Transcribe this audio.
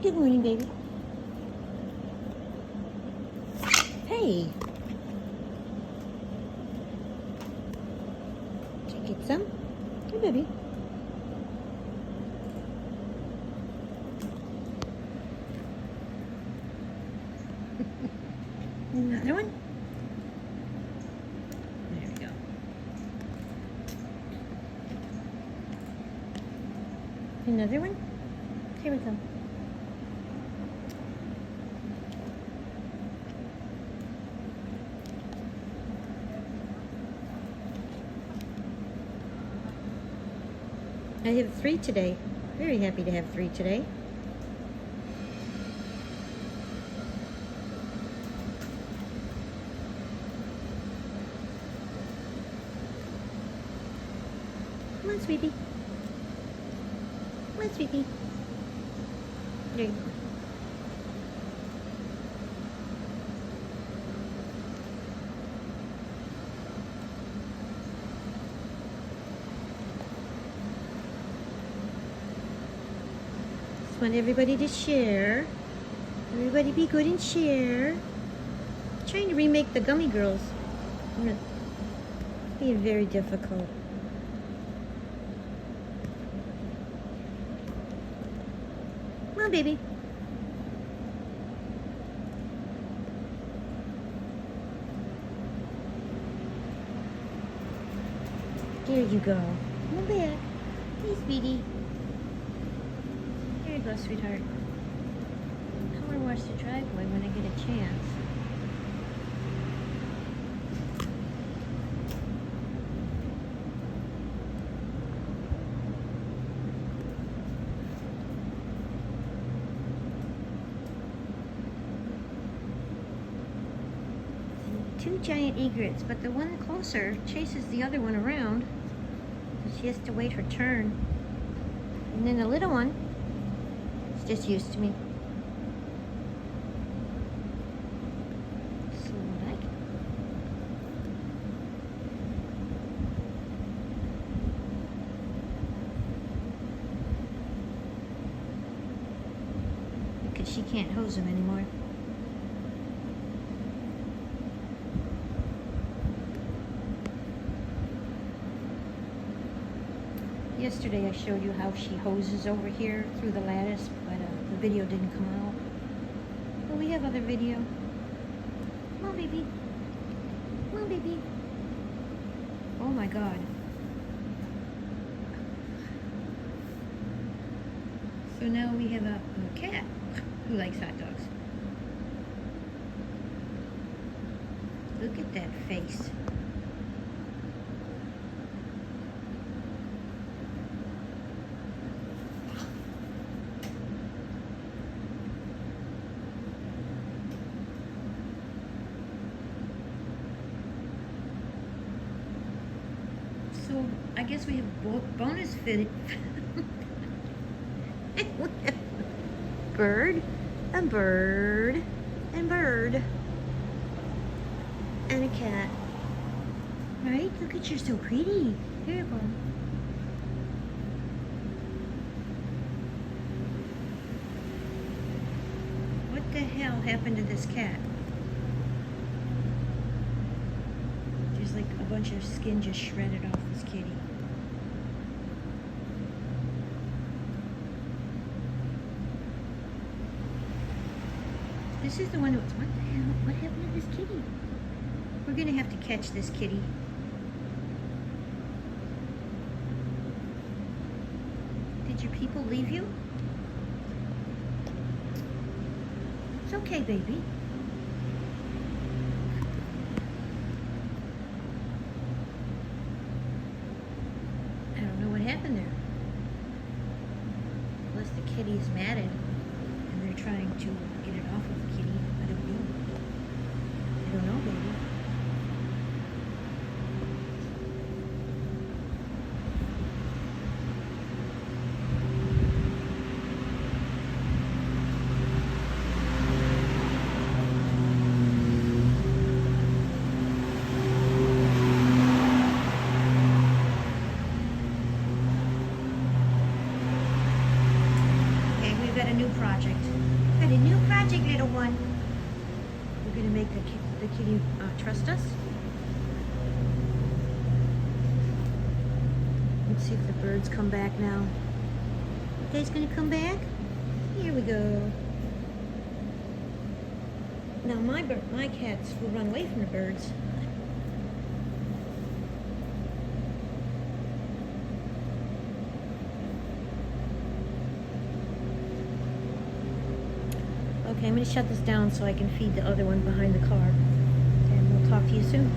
Good morning, baby. Hey. Did you get some? Hey, baby. Another one? There we go. Another one? Here we go. I have 3 today. Very happy to have 3 today. Come on, sweetie. Come on, sweetie. There you go. Just want everybody to share. Everybody be good and share. I'm trying to remake the Gummy Girls. It's being very difficult. Come on, baby. There you go. Come on back. Hey, sweetie. There you go, sweetheart. Color wash the driveway when I get a chance. Two giant egrets, but the one closer chases the other one around, so she has to wait her turn. And then the little one is just used to me. So like. Because she can't hose him anymore. Yesterday I showed you how she hoses over here through the lattice, but the video didn't come out. But we have other video. Come on, baby. Come on, baby. Oh my God. So now we have a cat who likes hot dogs. Look at that face. So I guess we have bonus fitted. Bird, a bird, and bird, and a cat. Right? Look at, you're so pretty. Here you go. What the hell happened to this cat? There's like a bunch of skin just shredded off this kitty. This is the one that was, what the hell? What happened to this kitty? We're gonna have to catch this kitty. Did your people leave you? It's okay, baby. I don't know what happened there. Unless the kitty is matted and they're trying to get it off of the kitty. I don't know. I don't know, baby. Okay, we've got a new project. Got a new project, little one. We're gonna make the kitty trust us. Let's see if the birds come back now. You guys gonna come back? Here we go. Now my cats will run away from the birds. Okay, I'm going to shut this down so I can feed the other one behind the car. And we'll talk to you soon.